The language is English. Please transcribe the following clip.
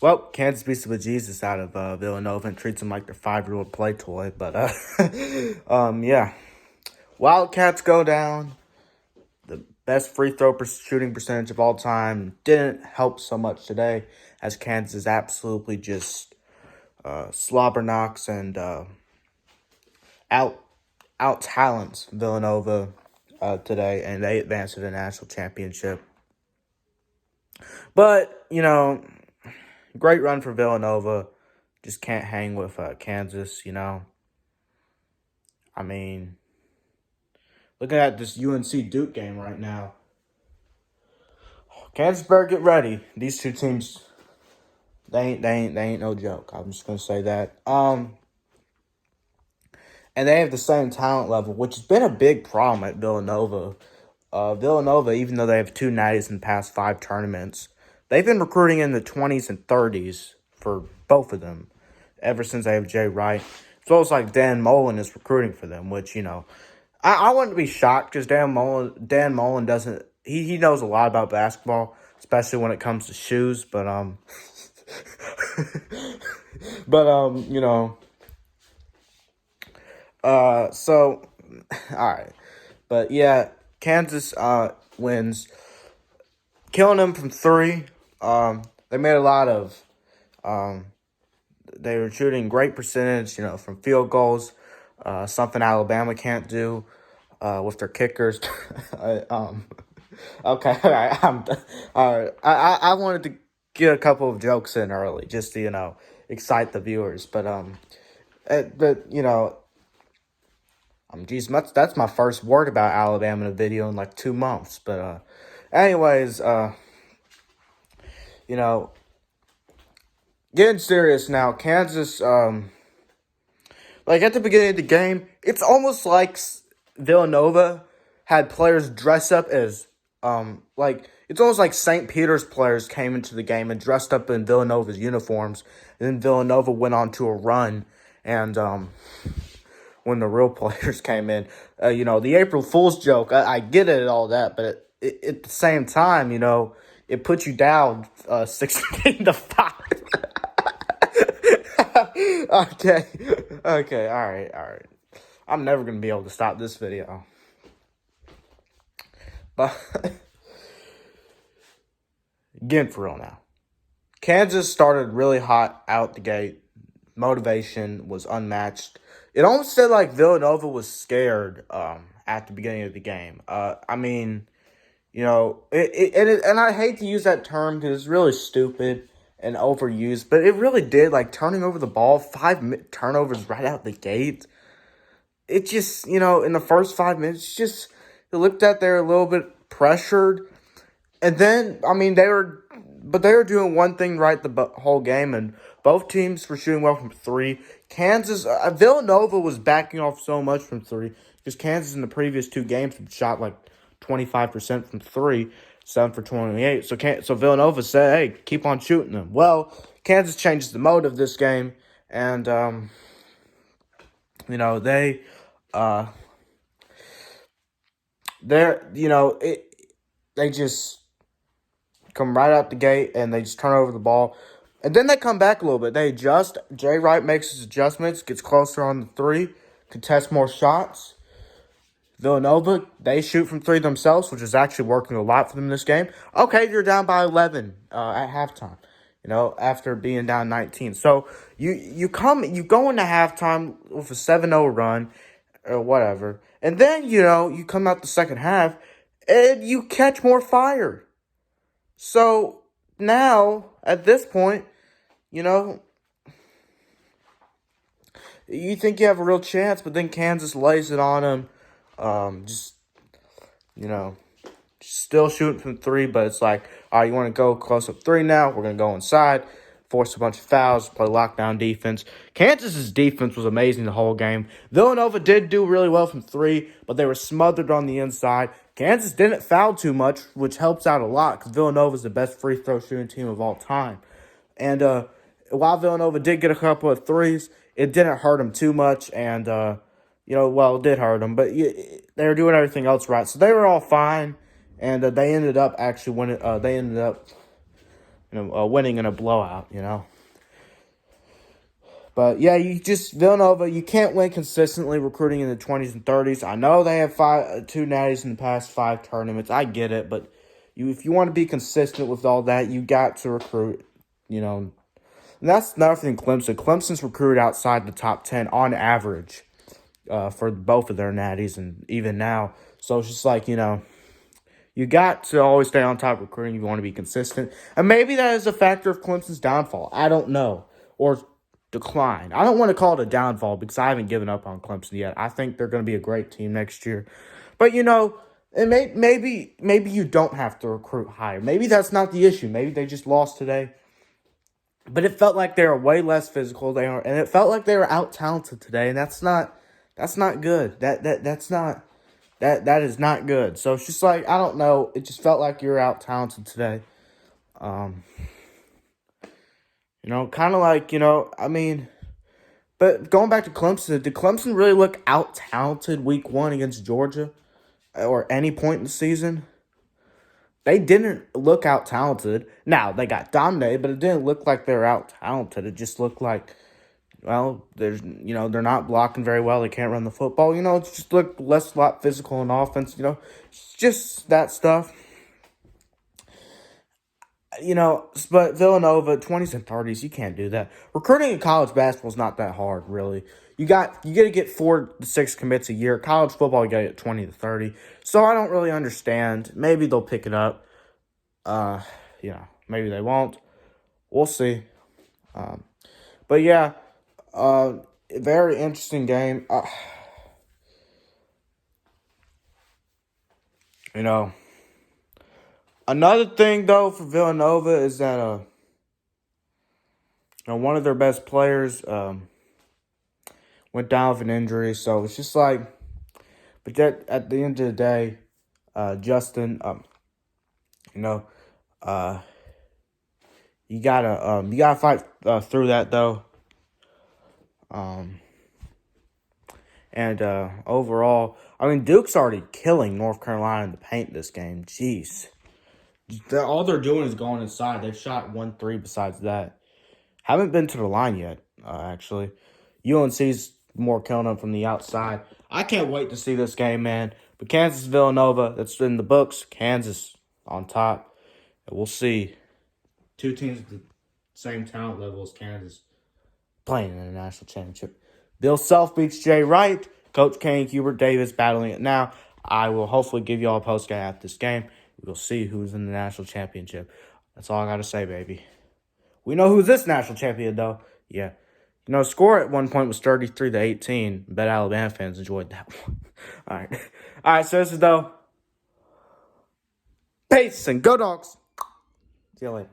Well, Kansas beats the bejesus out of Villanova and treats them like their 5-year-old play toy. But, yeah. Wildcats go down. The best free throw shooting percentage of all time didn't help so much today as Kansas absolutely just slobber knocks and out talents Villanova today, and they advanced to the national championship. But, great run for Villanova. Just can't hang with Kansas, I mean, looking at this UNC Duke game right now, Kansas better get ready. These two teams, they ain't no joke. I'm just gonna say that. And they have the same talent level, which has been a big problem at Villanova. Villanova, even though they have 2 natties in the past 5 tournaments, they've been recruiting in the 20s and 30s for both of them ever since they have Jay Wright. As well as like Dan Mullen is recruiting for them, which, I wouldn't be shocked because Dan Mullen doesn't he knows a lot about basketball, especially when it comes to shoes, but so all right. But yeah, Kansas wins, killing them from 3. They made a lot of they were shooting great percentage, from field goals, something Alabama can't do with their kickers. Okay, all right, all right. I wanted to get a couple of jokes in early just to excite the viewers, but geez, that's my first word about Alabama in a video in like 2 months. But anyways, getting serious now. Kansas, like at the beginning of the game, it's almost like Villanova had players dress up as, like it's almost like St. Peter's players came into the game and dressed up in Villanova's uniforms, and then Villanova went on to a run, and when the real players came in, the April Fool's joke, I get it and all that, but at the same time, it puts you down 16-5. Okay, all right. I'm never going to be able to stop this video. But, again, for real now. Kansas started really hot out the gate. Motivation was unmatched. It almost said like Villanova was scared at the beginning of the game. I mean, and I hate to use that term because it's really stupid and overused, but it really did, like turning over the ball, 5 turnovers right out the gate. It just, in the first 5 minutes, it looked at they're a little bit pressured. And then, I mean, they were doing one thing right the whole game, and both teams were shooting well from 3. Kansas, Villanova was backing off so much from 3 because Kansas in the previous 2 games had shot like 25% from 3, 7 for 28. So Villanova said, "Hey, keep on shooting them." Well, Kansas changes the mode of this game, and they just come right out the gate and they just turn over the ball. And then they come back a little bit. They adjust. Jay Wright makes his adjustments, gets closer on the 3, contests more shots. Villanova, they shoot from 3 themselves, which is actually working a lot for them in this game. Okay, you're down by 11 at halftime, after being down 19. So you go into halftime with a 7-0 run or whatever. And then, you come out the second half and you catch more fire. So now, at this point, you think you have a real chance, but then Kansas lays it on them. Still shooting from 3, but it's like, all right, you want to go close up 3 now? We're going to go inside, force a bunch of fouls, play lockdown defense. Kansas's defense was amazing the whole game. Villanova did do really well from 3, but they were smothered on the inside. Kansas didn't foul too much, which helps out a lot because Villanova is the best free throw shooting team of all time. And while Villanova did get a couple of 3s, it didn't hurt them too much. And, it did hurt them, but they were doing everything else right. So they were all fine. And they ended up actually winning. They ended up winning in a blowout, But yeah, Villanova, you can't win consistently recruiting in the 20s and 30s. I know they have two natties in the past 5 tournaments. I get it, but if you want to be consistent with all that, you got to recruit, And that's nothing Clemson. Clemson's recruited outside the top 10 on average for both of their natties and even now. So it's just like, you got to always stay on top of recruiting. You want to be consistent. And maybe that is a factor of Clemson's downfall. I don't know. Or decline. I don't want to call it a downfall because I haven't given up on Clemson yet. I think they're going to be a great team next year. But, maybe you don't have to recruit higher. Maybe that's not the issue. Maybe they just lost today. But it felt like they were way less physical. And it felt like they were out-talented today. And that's not good. That is not good. So it's just like, I don't know. It just felt like you were out-talented today. Kind of like, but going back to Clemson, did Clemson really look out-talented week 1 against Georgia or any point in the season? They didn't look out-talented. Now, they got dominated, but it didn't look like they were out-talented. It just looked like, they're not blocking very well. They can't run the football. It just looked a lot physical in offense. It's just that stuff. But Villanova, 20s and 30s, you can't do that. Recruiting in college basketball is not that hard, really. You got to get 4 to 6 commits a year. College football, you got to get 20 to 30. So I don't really understand. Maybe they'll pick it up. Maybe they won't. We'll see. But yeah, very interesting game. Another thing, though, for Villanova is that one of their best players went down with an injury. So it's just like, but that at the end of the day, Justin, you gotta fight through that though. And overall, Duke's already killing North Carolina in the paint this game. Jeez. All they're doing is going inside. They've shot 1 3 besides that. Haven't been to the line yet, actually. UNC's more killing them from the outside. I can't wait to see this game, man. But Kansas-Villanova, that's in the books. Kansas on top. And we'll see. 2 teams at the same talent level as Kansas playing in a national championship. Bill Self beats Jay Wright. Coach Kane, Hubert Davis battling it now. I will hopefully give you all a post-game after this game. We'll see who's in the national championship. That's all I got to say, baby. We know who's this national champion, though. Yeah. Score at one point was 33-18. Bet Alabama fans enjoyed that one. All right. All right, so this is, though. Peace and go Dogs. See you later.